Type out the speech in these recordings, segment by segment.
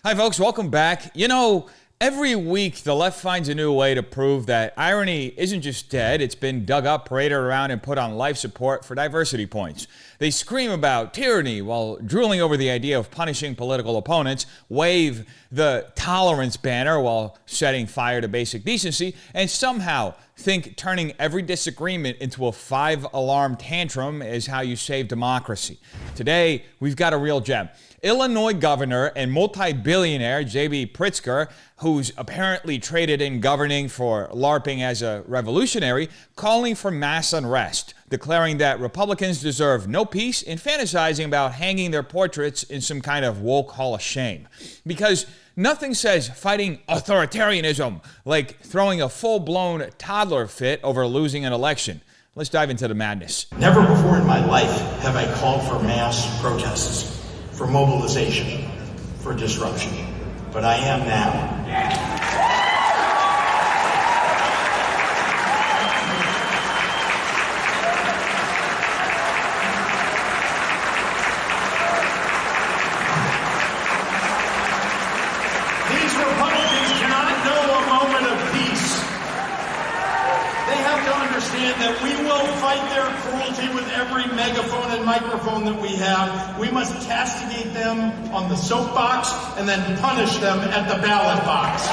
Hi, folks. Welcome back. You know, every week the left finds a new way to prove that irony isn't just dead. It's been dug up, paraded around, and put on life support for diversity points. They scream about tyranny while drooling over the idea of punishing political opponents, wave the tolerance banner while setting fire to basic decency, and somehow think turning every disagreement into a 5-alarm tantrum is how you save democracy. Today, we've got a real gem. Illinois governor and multi-billionaire J.B. Pritskar, who's apparently traded in governing for LARPing as a revolutionary, calling for mass unrest, declaring that Republicans deserve no peace and fantasizing about hanging their portraits in some kind of woke hall of shame. Because nothing says fighting authoritarianism like throwing a full-blown toddler fit over losing an election. Let's dive into the madness. Never before in my life have I called for mass protests, for mobilization, for disruption. But I am now. These Republicans cannot know a moment of peace. They have to understand that we will fight their cruelty with every megaphone and microphone that we have. We must castigate them on the soapbox and then punish them at the ballot box.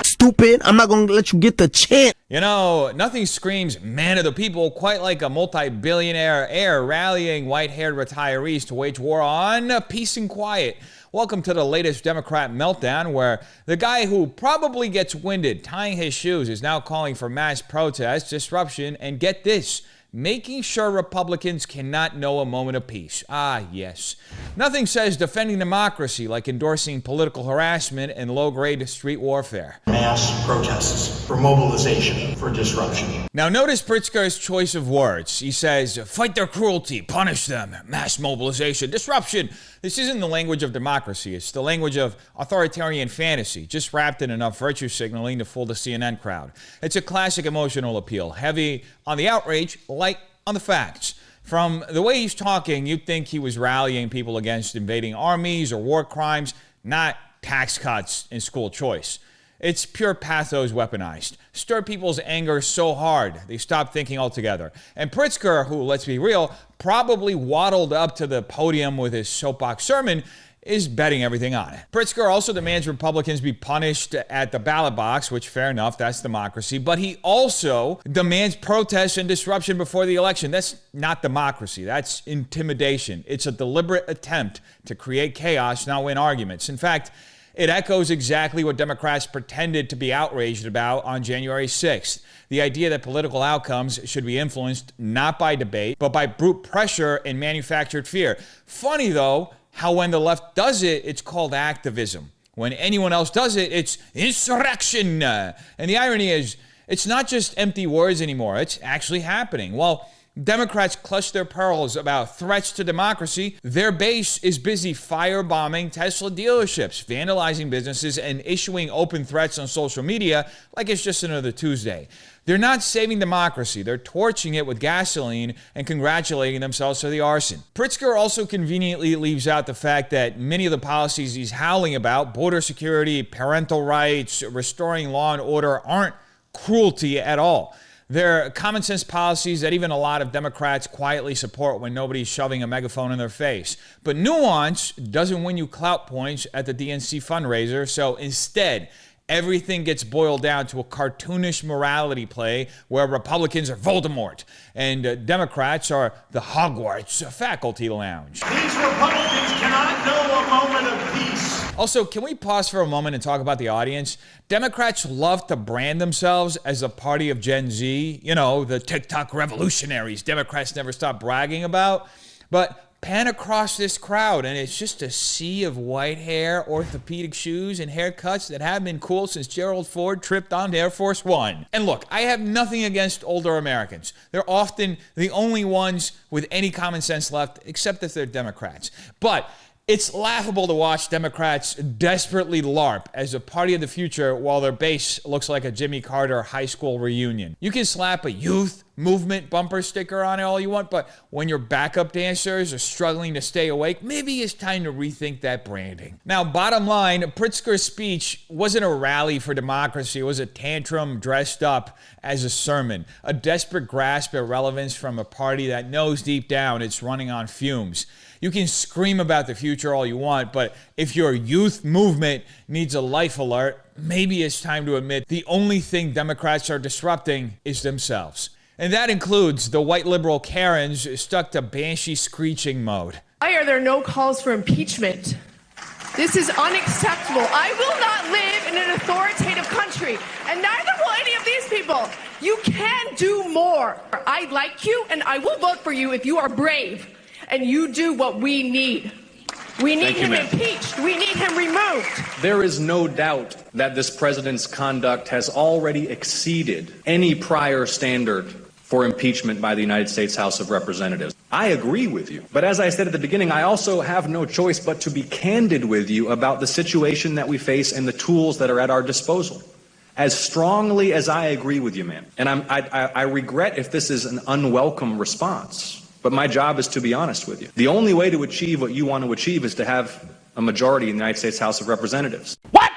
Stupid, I'm not going to let you get the chance. You know, nothing screams man of the people quite like a multi-billionaire heir rallying white-haired retirees to wage war on peace and quiet. Welcome to the latest Democrat meltdown, where the guy who probably gets winded tying his shoes is now calling for mass protests, disruption, and get this, making sure Republicans cannot know a moment of peace. Ah, yes. Nothing says defending democracy like endorsing political harassment and low-grade street warfare. Mass protests, for mobilization, for disruption. Now notice Pritskar's choice of words. He says, fight their cruelty, punish them, mass mobilization, disruption. This isn't the language of democracy. It's the language of authoritarian fantasy, just wrapped in enough virtue signaling to fool the CNN crowd. It's a classic emotional appeal, heavy on the outrage, light on the facts. From the way he's talking, you'd think he was rallying people against invading armies or war crimes, not tax cuts and school choice. It's pure pathos weaponized. Stir people's anger so hard, they stop thinking altogether. And Pritskar, who, let's be real, probably waddled up to the podium with his soapbox sermon, is betting everything on it. Pritskar also demands Republicans be punished at the ballot box, which, fair enough, that's democracy. But he also demands protests and disruption before the election. That's not democracy. That's intimidation. It's a deliberate attempt to create chaos, not win arguments. In fact, it echoes exactly what Democrats pretended to be outraged about on January 6th. The idea that political outcomes should be influenced not by debate, but by brute pressure and manufactured fear. Funny, though, how when the left does it, it's called activism. When anyone else does it, it's insurrection. And the irony is, it's not just empty words anymore. It's actually happening. Well, Democrats clutch their pearls about threats to democracy. Their base is busy firebombing Tesla dealerships, vandalizing businesses, and issuing open threats on social media like it's just another Tuesday. They're not saving democracy. They're torching it with gasoline and congratulating themselves for the arson. Pritskar also conveniently leaves out the fact that many of the policies he's howling about, border security, parental rights, restoring law and order, aren't cruelty at all. They're common sense policies that even a lot of Democrats quietly support when nobody's shoving a megaphone in their face. But nuance doesn't win you clout points at the DNC fundraiser, so instead, everything gets boiled down to a cartoonish morality play where Republicans are Voldemort and Democrats are the Hogwarts faculty lounge. These Republicans cannot know a moment of peace. Also, can we pause for a moment and talk about the audience? Democrats love to brand themselves as the party of Gen Z, you know, the TikTok revolutionaries Democrats never stop bragging about. But pan across this crowd, and it's just a sea of white hair, orthopedic shoes, and haircuts that have been cool since Gerald Ford tripped on Air Force One. And look, I have nothing against older Americans. They're often the only ones with any common sense left, except if they're Democrats. But It's laughable to watch Democrats desperately LARP as a party of the future while their base looks like a Jimmy Carter high school reunion. You can slap a youth movement bumper sticker on it all you want, but when your backup dancers are struggling to stay awake, maybe it's time to rethink that branding. Now, bottom line, Pritskar's speech wasn't a rally for democracy. It was a tantrum dressed up as a sermon, a desperate grasp at relevance from a party that knows deep down it's running on fumes. You can scream about the future all you want, but if your youth movement needs a life alert, maybe it's time to admit the only thing Democrats are disrupting is themselves. And that includes the white liberal Karens stuck to banshee screeching mode. Why are there no calls for impeachment? This is unacceptable. I will not live in an authoritative country, and neither will any of these people. You can do more. I like you, and I will vote for you if you are brave. And you do what we need. We need him impeached. We need him removed. There is no doubt that this president's conduct has already exceeded any prior standard for impeachment by the United States House of Representatives. I agree with you. But as I said at the beginning, I also have no choice but to be candid with you about the situation that we face and the tools that are at our disposal. As strongly as I agree with you, ma'am, and I regret if this is an unwelcome response. But my job is to be honest with you. The only way to achieve what you want to achieve is to have a majority in the United States House of Representatives. What?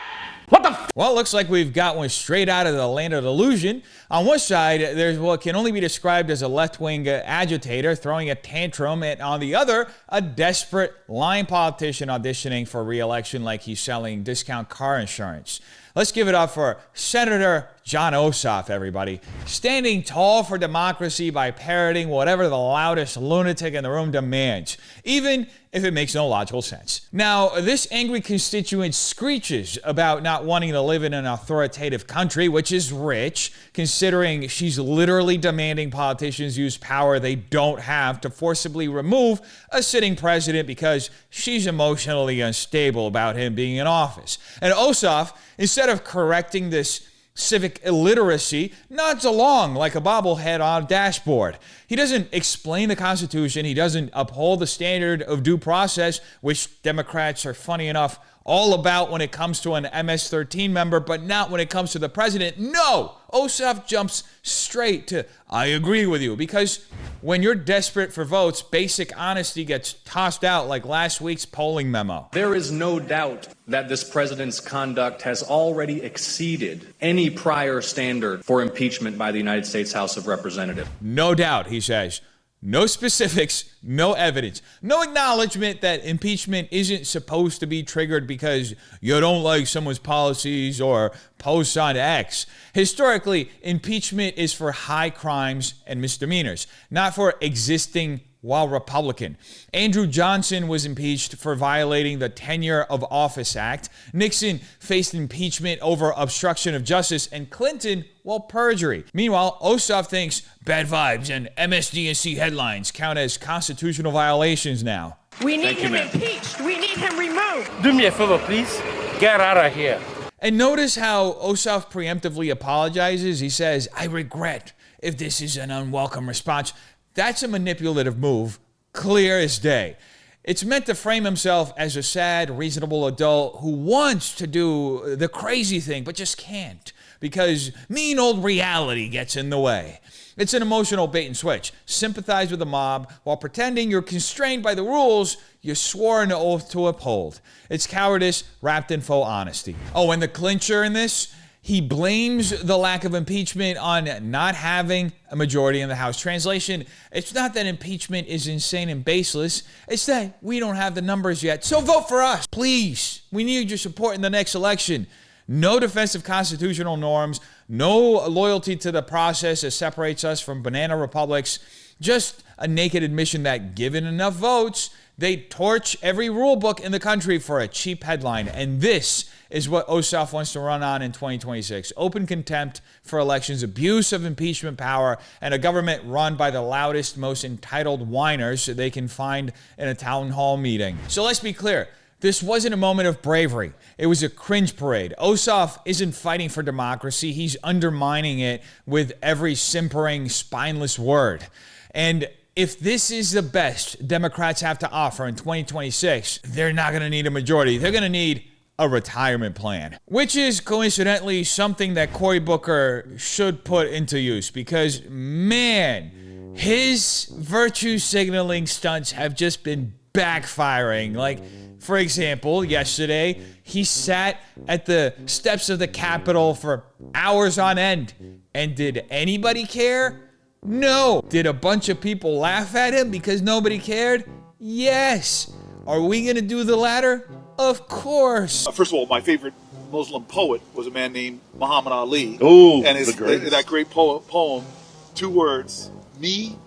Well, it looks like we've got one straight out of the land of illusion. On one side, there's what can only be described as a left-wing agitator throwing a tantrum, and on the other, a desperate lying politician auditioning for re-election like he's selling discount car insurance. Let's give it up for Senator Jon Ossoff, everybody. Standing tall for democracy by parroting whatever the loudest lunatic in the room demands, even if it makes no logical sense. Now, this angry constituent screeches about not wanting to live in an authoritative country, which is rich, considering she's literally demanding politicians use power they don't have to forcibly remove a sitting president because she's emotionally unstable about him being in office. And Ossoff, instead of correcting this civic illiteracy, nods along like a bobblehead on a dashboard. He doesn't explain the Constitution. He doesn't uphold the standard of due process, which Democrats are, funny enough, all about when it comes to an MS-13 member, but not when it comes to the president. No! Ossoff jumps straight to, I agree with you, because when you're desperate for votes, basic honesty gets tossed out like last week's polling memo. There is no doubt that this president's conduct has already exceeded any prior standard for impeachment by the United States House of Representatives. No doubt, he says. No specifics, no evidence, no acknowledgement that impeachment isn't supposed to be triggered because you don't like someone's policies or posts on X. Historically, impeachment is for high crimes and misdemeanors, not for existing while Republican. Andrew Johnson was impeached for violating the Tenure of Office Act. Nixon faced impeachment over obstruction of justice, and Clinton, well, perjury. Meanwhile, Ossoff thinks bad vibes and MSNBC headlines count as constitutional violations now. We need him impeached. We need him removed. Do me a favor, please. Get out of here. And notice how Ossoff preemptively apologizes. He says, I regret if this is an unwelcome response. That's a manipulative move, clear as day. It's meant to frame himself as a sad, reasonable adult who wants to do the crazy thing, but just can't because mean old reality gets in the way. It's an emotional bait and switch. Sympathize with the mob while pretending you're constrained by the rules you swore an oath to uphold. It's cowardice wrapped in faux honesty. Oh, and the clincher in this? He blames the lack of impeachment on not having a majority in the House. Translation, it's not that impeachment is insane and baseless. It's that we don't have the numbers yet. So vote for us, please. We need your support in the next election. No defense of constitutional norms, no loyalty to the process that separates us from banana republics, just a naked admission that given enough votes, they torch every rule book in the country for a cheap headline. And this is what Ossoff wants to run on in 2026. Open contempt for elections, abuse of impeachment power, and a government run by the loudest, most entitled whiners they can find in a town hall meeting. So let's be clear. This wasn't a moment of bravery. It was a cringe parade. Ossoff isn't fighting for democracy. He's undermining it with every simpering, spineless word. And if this is the best Democrats have to offer in 2026, they're not going to need a majority. They're going to need a retirement plan, which is coincidentally something that Cory Booker should put into use because, man, his virtue signaling stunts have just been backfiring. Like, for example, yesterday, he sat at the steps of the Capitol for hours on end. And did anybody care? No. Did a bunch of people laugh at him because nobody cared? Yes. Are we going to do the latter? Of course. First of all, my favorite Muslim poet was a man named Muhammad Ali. Ooh, and that great poem, 2 words, me,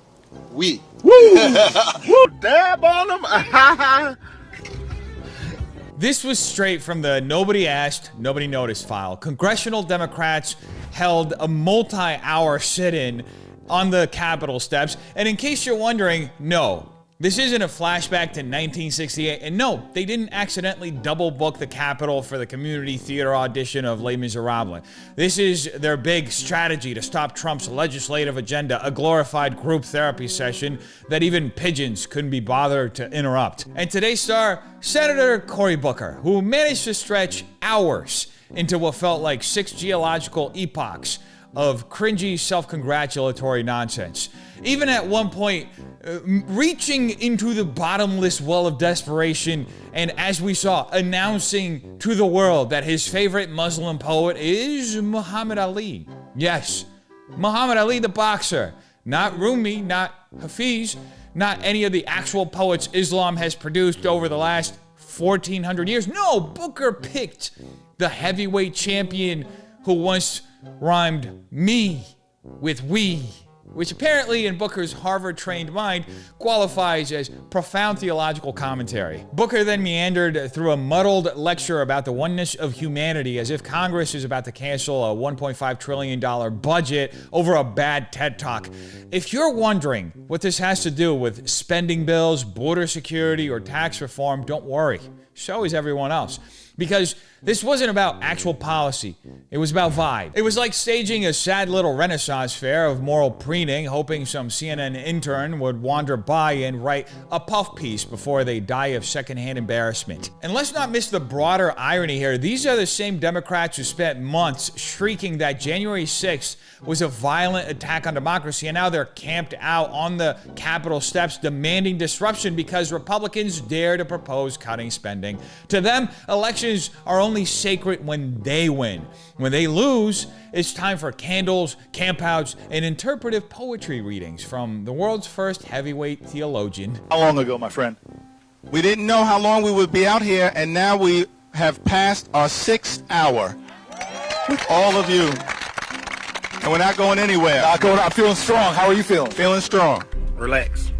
we. Woo! Woo! Dab on them. This was straight from the nobody asked, nobody noticed file. Congressional Democrats held a multi-hour sit-in on the Capitol steps. And in case you're wondering, no, this isn't a flashback to 1968. And no, they didn't accidentally double book the Capitol for the community theater audition of Les Miserables. This is their big strategy to stop Trump's legislative agenda, a glorified group therapy session that even pigeons couldn't be bothered to interrupt. And today's star, Senator Cory Booker, who managed to stretch hours into what felt like 6 geological epochs of cringy self-congratulatory nonsense. Even at one point, reaching into the bottomless well of desperation and, as we saw, announcing to the world that his favorite Muslim poet is Muhammad Ali. Yes, Muhammad Ali the boxer. Not Rumi, not Hafiz, not any of the actual poets Islam has produced over the last 1,400 years. No, Booker picked the heavyweight champion who once rhymed me with we, which apparently in Booker's Harvard-trained mind qualifies as profound theological commentary. Booker then meandered through a muddled lecture about the oneness of humanity as if Congress is about to cancel a $1.5 trillion budget over a bad TED Talk. If you're wondering what this has to do with spending bills, border security, or tax reform, don't worry. So is everyone else. Because this wasn't about actual policy. It was about vibe. It was like staging a sad little Renaissance fair of moral preening, hoping some CNN intern would wander by and write a puff piece before they die of secondhand embarrassment. And let's not miss the broader irony here. These are the same Democrats who spent months shrieking that January 6th was a violent attack on democracy, and now they're camped out on the Capitol steps demanding disruption because Republicans dare to propose cutting spending. To them, elections are only sacred when they win. When they lose, it's time for candles, campouts, and interpretive poetry readings from the world's first heavyweight theologian. How long ago, my friend? We didn't know how long we would be out here, and now we have passed our 6th hour. All of you. And we're not going anywhere. I'm feeling strong. How are you feeling? Feeling strong. Relax.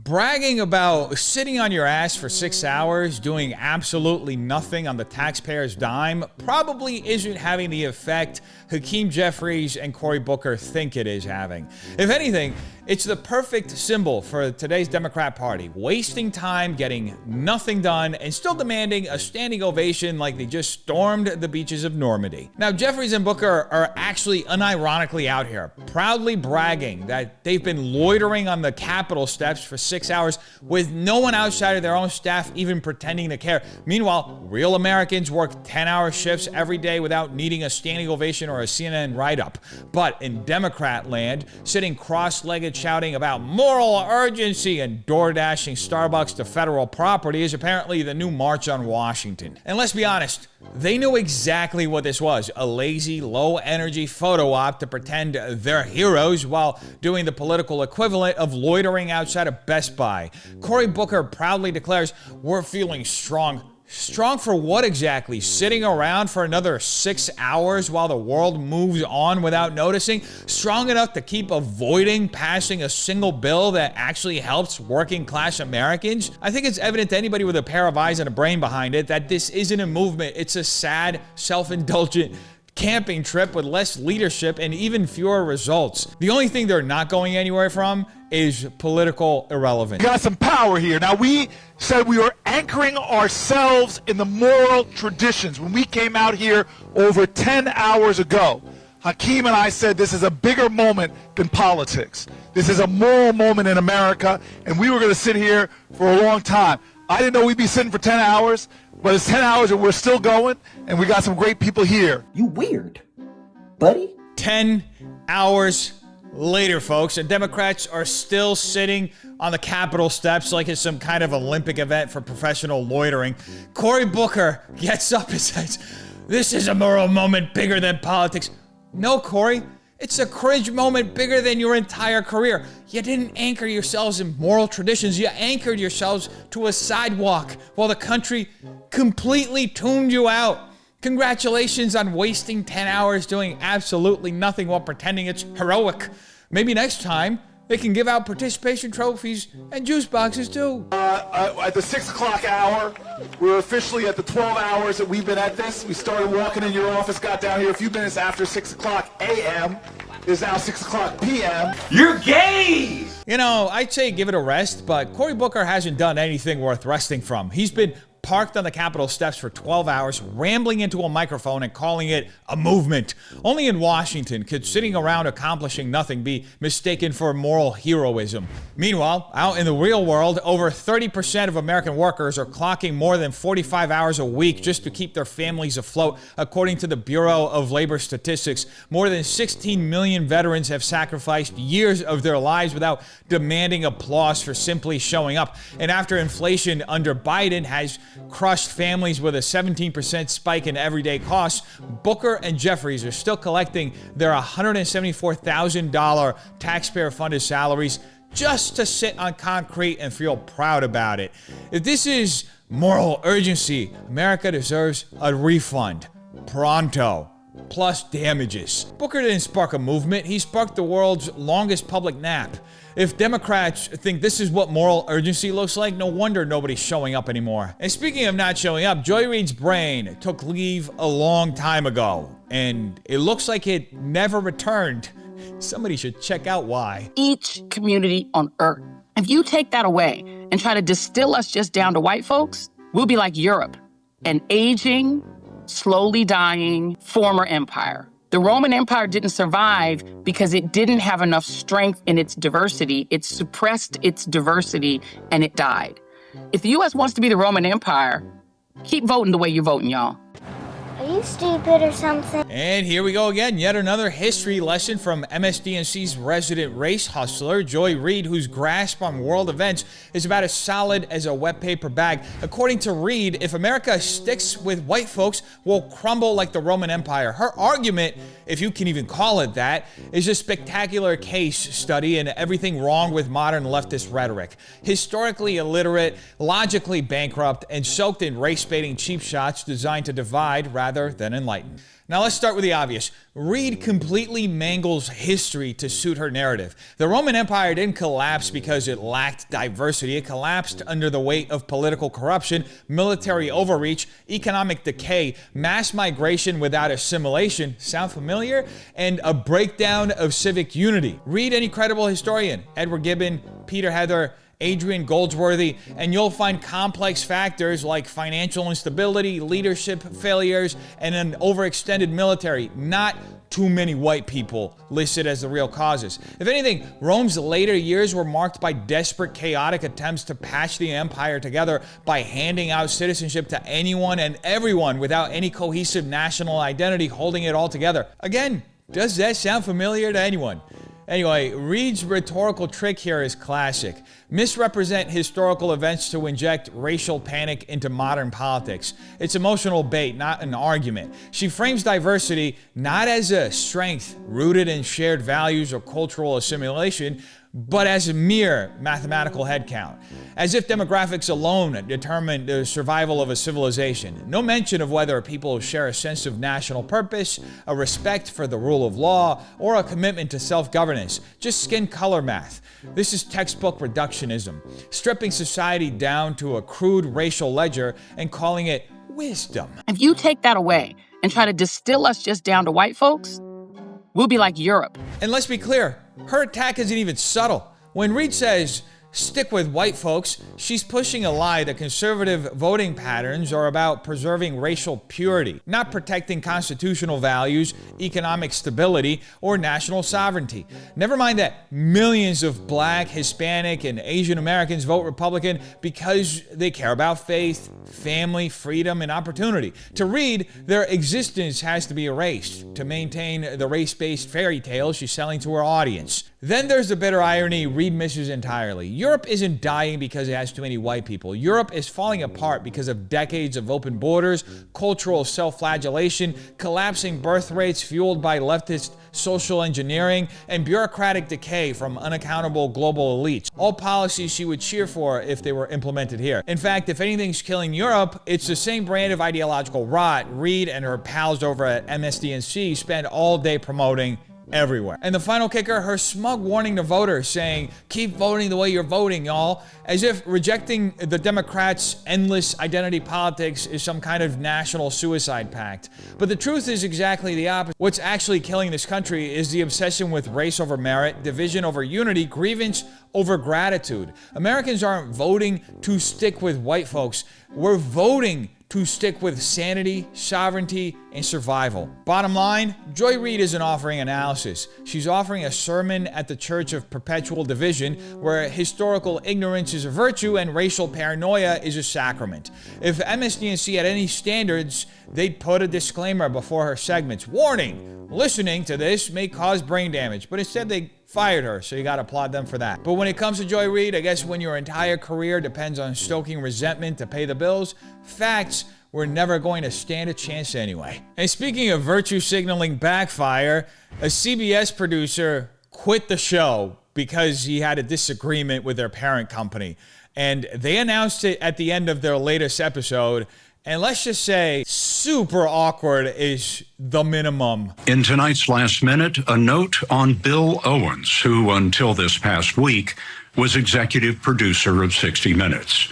Bragging about sitting on your ass for 6 hours, doing absolutely nothing on the taxpayer's dime, probably isn't having the effect Hakeem Jeffries and Cory Booker think it is having. If anything, it's the perfect symbol for today's Democrat Party, wasting time, getting nothing done, and still demanding a standing ovation like they just stormed the beaches of Normandy. Now, Jeffries and Booker are actually unironically out here, proudly bragging that they've been loitering on the Capitol steps for 6 hours with no one outside of their own staff even pretending to care. Meanwhile, real Americans work 10-hour shifts every day without needing a standing ovation or a CNN write-up. But in Democrat land, sitting cross-legged shouting about moral urgency and door-dashing Starbucks to federal property is apparently the new March on Washington. And let's be honest, they knew exactly what this was, a lazy, low-energy photo op to pretend they're heroes while doing the political equivalent of loitering outside of Best Buy. Cory Booker proudly declares, "We're feeling strong." Strong for what exactly? Sitting around for another 6 hours while the world moves on without noticing? Strong enough to keep avoiding passing a single bill that actually helps working class Americans? I think it's evident to anybody with a pair of eyes and a brain behind it that this isn't a movement. It's a sad, self-indulgent camping trip with less leadership and even fewer results. The only thing they're not going anywhere from is political irrelevance. We got some power here. Now, we said we were anchoring ourselves in the moral traditions when we came out here over 10 hours ago. Hakeem and I said this is a bigger moment than politics. This is a moral moment in America, and we were going to sit here for a long time. I didn't know we'd be sitting for 10 hours, but it's 10 hours and we're still going, and we got some great people here. You weird, buddy. 10 hours later, folks, and Democrats are still sitting on the Capitol steps like it's some kind of Olympic event for professional loitering. Cory Booker gets up and says, "This is a moral moment bigger than politics." No, Cory, it's a cringe moment bigger than your entire career. You didn't anchor yourselves in moral traditions. You anchored yourselves to a sidewalk while the country completely tuned you out. Congratulations on wasting 10 hours doing absolutely nothing while pretending it's heroic. Maybe next time they can give out participation trophies and juice boxes too. At the 6 o'clock hour, we're officially at the 12 hours that we've been at this. We started walking in your office, got down here a few minutes after 6 o'clock a.m. It's now 6 o'clock p.m. You're gay! You know, I'd say give it a rest, but Cory Booker hasn't done anything worth resting from. He's been parked on the Capitol steps for 12 hours, rambling into a microphone and calling it a movement. Only in Washington could sitting around accomplishing nothing be mistaken for moral heroism. Meanwhile, out in the real world, over 30% of American workers are clocking more than 45 hours a week just to keep their families afloat, according to the Bureau of Labor Statistics. More than 16 million veterans have sacrificed years of their lives without demanding applause for simply showing up. And after inflation under Biden has crushed families with a 17% spike in everyday costs, Booker and Jeffries are still collecting their $174,000 taxpayer-funded salaries just to sit on concrete and feel proud about it. If this is moral urgency, America deserves a refund. Pronto. Plus damages. Booker didn't spark a movement, he sparked the world's longest public nap. If Democrats think this is what moral urgency looks like, no wonder nobody's showing up anymore. And speaking of not showing up, Joy Reid's brain took leave a long time ago, and it looks like it never returned. Somebody should check out why. Each community on earth. If you take that away and try to distill us just down to white folks, we'll be like Europe, an aging, slowly dying former empire. The Roman Empire didn't survive because it didn't have enough strength in its diversity. It suppressed its diversity and it died. If the U.S. wants to be the Roman Empire, keep voting the way you're voting, y'all. Are you stupid or something? And here we go again, yet another history lesson from MSNBC's resident race hustler, Joy Reid, whose grasp on world events is about as solid as a wet paper bag. According to Reid, if America sticks with white folks, we'll crumble like the Roman Empire. Her argument, if you can even call it that, is a spectacular case study in everything wrong with modern leftist rhetoric. Historically illiterate, logically bankrupt, and soaked in race-baiting cheap shots designed to divide rather than enlighten. Now let's start with the obvious. Reid completely mangles history to suit her narrative. The Roman Empire didn't collapse because it lacked diversity. It collapsed under the weight of political corruption, military overreach, economic decay, mass migration without assimilation, sound familiar? And a breakdown of civic unity. Read any credible historian, Edward Gibbon, Peter Heather, Adrian Goldsworthy, and you'll find complex factors like financial instability, leadership failures, and an overextended military. Not too many white people listed as the real causes. If anything, Rome's later years were marked by desperate, chaotic attempts to patch the empire together by handing out citizenship to anyone and everyone without any cohesive national identity holding it all together. Again, does that sound familiar to anyone? Anyway, Reid's rhetorical trick here is classic. Misrepresent historical events to inject racial panic into modern politics. It's emotional bait, not an argument. She frames diversity not as a strength rooted in shared values or cultural assimilation, but as a mere mathematical headcount. As if demographics alone determine the survival of a civilization. No mention of whether people share a sense of national purpose, a respect for the rule of law, or a commitment to self-governance. Just skin color math. This is textbook reductionism, stripping society down to a crude racial ledger and calling it wisdom. If you take that away and try to distill us just down to white folks, we'll be like Europe. And let's be clear, her attack isn't even subtle. When Reid says stick with white folks, she's pushing a lie that conservative voting patterns are about preserving racial purity, not protecting constitutional values, economic stability, or national sovereignty. Never mind that millions of Black, Hispanic, and Asian Americans vote Republican because they care about faith, family, freedom, and opportunity. To Reid, their existence has to be erased to maintain the race-based fairy tale she's selling to her audience. Then there's the bitter irony Reid misses entirely. Europe isn't dying because it has too many white people. Europe is falling apart because of decades of open borders, cultural self-flagellation, collapsing birth rates fueled by leftist social engineering, and bureaucratic decay from unaccountable global elites. All policies she would cheer for if they were implemented here. In fact, if anything's killing Europe, it's the same brand of ideological rot Reid and her pals over at MSNBC spend all day promoting everywhere. And the final kicker, her smug warning to voters saying, keep voting the way you're voting, y'all, as if rejecting the Democrats' endless identity politics is some kind of national suicide pact. But the truth is exactly the opposite. What's actually killing this country is the obsession with race over merit, division over unity, grievance over gratitude. Americans aren't voting to stick with white folks. We're voting to stick with sanity, sovereignty, and survival. Bottom line, Joy Reid isn't offering analysis. She's offering a sermon at the Church of Perpetual Division, where historical ignorance is a virtue and racial paranoia is a sacrament. If MSNBC had any standards, they'd put a disclaimer before her segments. Warning, listening to this may cause brain damage, but instead they fired her, so you gotta applaud them for that. But when it comes to Joy Reid, I guess when your entire career depends on stoking resentment to pay the bills, facts were never going to stand a chance anyway. And speaking of virtue signaling backfire, a CBS producer quit the show because he had a disagreement with their parent company. And they announced it at the end of their latest episode. And let's just say, super awkward is the minimum. In tonight's Last Minute, a note on Bill Owens, who until this past week was executive producer of 60 Minutes.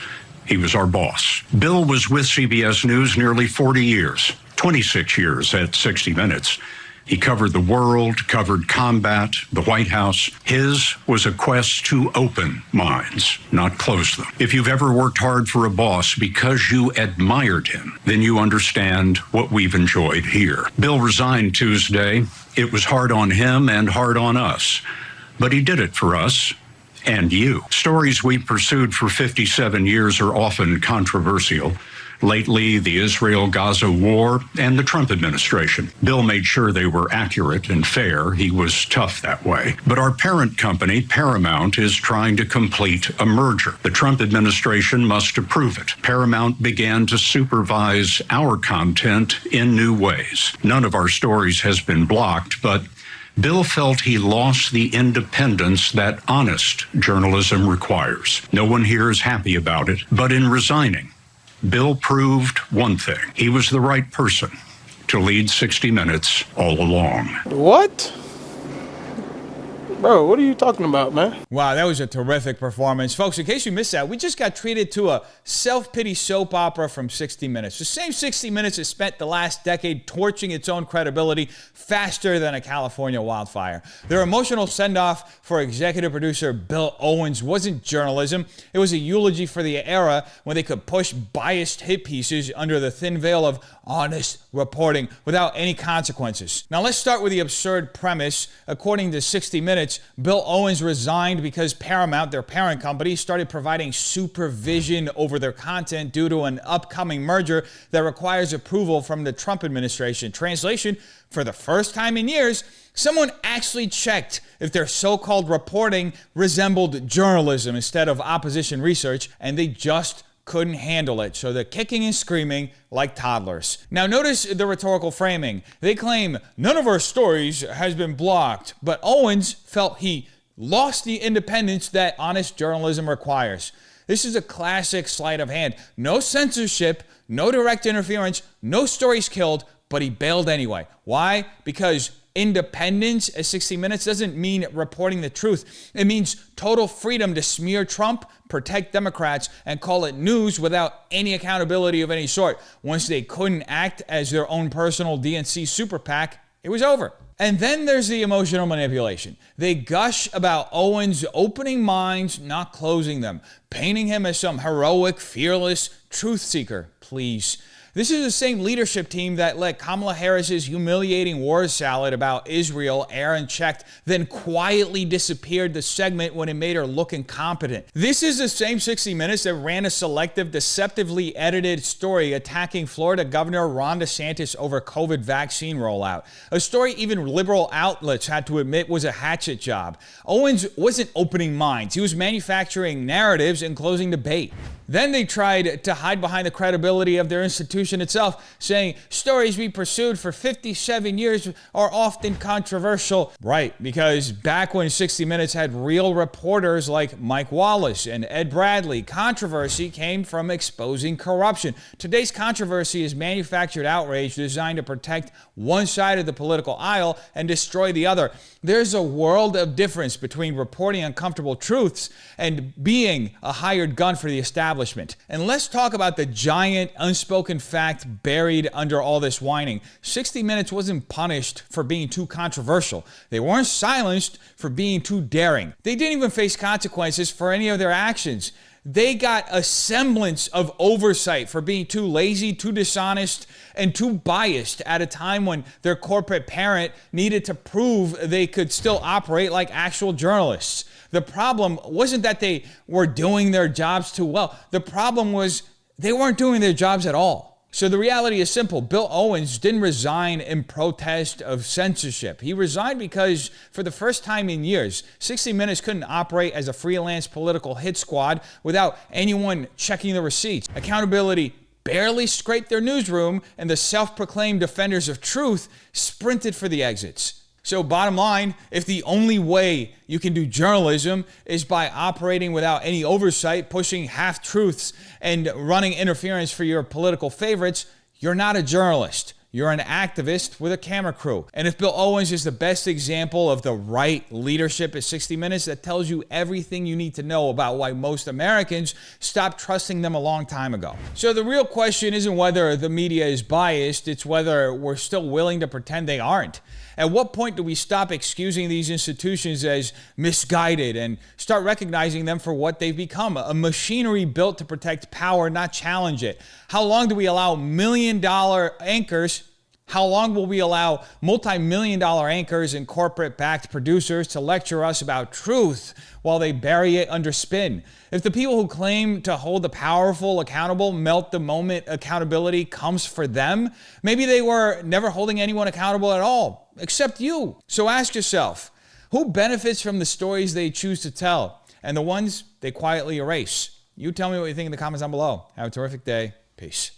He was our boss. Bill was with CBS News nearly 40 years, 26 years at 60 Minutes. He covered the world, covered combat, the White House. His was a quest to open minds, not close them. If you've ever worked hard for a boss because you admired him, then you understand what we've enjoyed here. Bill resigned Tuesday. It was hard on him and hard on us, but he did it for us and you. Stories we pursued for 57 years are often controversial. Lately, the Israel-Gaza war and the Trump administration. Bill made sure they were accurate and fair. He was tough that way. But our parent company, Paramount, is trying to complete a merger. The Trump administration must approve it. Paramount began to supervise our content in new ways. None of our stories has been blocked, but Bill felt he lost the independence that honest journalism requires. No one here is happy about it, but in resigning, Bill proved one thing. He was the right person to lead 60 Minutes all along. What? Bro, what are you talking about, man? Wow, that was a terrific performance. Folks, in case you missed that, we just got treated to a self-pity soap opera from 60 Minutes. The same 60 Minutes has spent the last decade torching its own credibility faster than a California wildfire. Their emotional send-off for executive producer Bill Owens wasn't journalism. It was a eulogy for the era when they could push biased hit pieces under the thin veil of honest reporting without any consequences. Now let's start with the absurd premise. According to 60 Minutes, Bill Owens resigned because Paramount, their parent company, started providing supervision over their content due to an upcoming merger that requires approval from the Trump administration. Translation, for the first time in years, someone actually checked if their so-called reporting resembled journalism instead of opposition research, and they just couldn't handle it, so they're kicking and screaming like toddlers. Now notice the rhetorical framing. They claim none of our stories has been blocked, but Owens felt he lost the independence that honest journalism requires. This is a classic sleight of hand. No censorship, no direct interference, no stories killed, but he bailed anyway. Why? Because independence at 60 Minutes doesn't mean reporting the truth. It means total freedom to smear Trump, protect Democrats, and call it news without any accountability of any sort. Once they couldn't act as their own personal DNC super PAC, it was over. And then there's the emotional manipulation. They gush about Owens opening minds, not closing them, painting him as some heroic, fearless truth seeker. Please. This is the same leadership team that let Kamala Harris's humiliating word salad about Israel air unchecked, then quietly disappeared the segment when it made her look incompetent. This is the same 60 Minutes that ran a selective, deceptively edited story attacking Florida Governor Ron DeSantis over COVID vaccine rollout. A story even liberal outlets had to admit was a hatchet job. Owens wasn't opening minds. He was manufacturing narratives and closing debate. Then they tried to hide behind the credibility of their institution itself, saying stories we pursued for 57 years are often controversial. Right, because back when 60 Minutes had real reporters like Mike Wallace and Ed Bradley, controversy came from exposing corruption. Today's controversy is manufactured outrage designed to protect one side of the political aisle and destroy the other. There's a world of difference between reporting uncomfortable truths and being a hired gun for the establishment. And let's talk about the giant unspoken fact buried under all this whining. 60 Minutes wasn't punished for being too controversial. They weren't silenced for being too daring. They didn't even face consequences for any of their actions. They got a semblance of oversight for being too lazy, too dishonest, and too biased at a time when their corporate parent needed to prove they could still operate like actual journalists. The problem wasn't that they were doing their jobs too well. The problem was they weren't doing their jobs at all. So the reality is simple. Bill Owens didn't resign in protest of censorship. He resigned because for the first time in years, 60 Minutes couldn't operate as a freelance political hit squad without anyone checking the receipts. Accountability barely scraped their newsroom, and the self-proclaimed defenders of truth sprinted for the exits. So bottom line, if the only way you can do journalism is by operating without any oversight, pushing half-truths, and running interference for your political favorites, you're not a journalist. You're an activist with a camera crew. And if Bill Owens is the best example of the right leadership at 60 Minutes, that tells you everything you need to know about why most Americans stopped trusting them a long time ago. So the real question isn't whether the media is biased, it's whether we're still willing to pretend they aren't. At what point do we stop excusing these institutions as misguided and start recognizing them for what they've become? A machinery built to protect power, not challenge it. How long do we allow million-dollar anchors? How long will we allow multi-million-dollar anchors and corporate-backed producers to lecture us about truth while they bury it under spin? If the people who claim to hold the powerful accountable melt the moment accountability comes for them, maybe they were never holding anyone accountable at all, except you. So ask yourself, who benefits from the stories they choose to tell and the ones they quietly erase? You tell me what you think in the comments down below. Have a terrific day. Peace.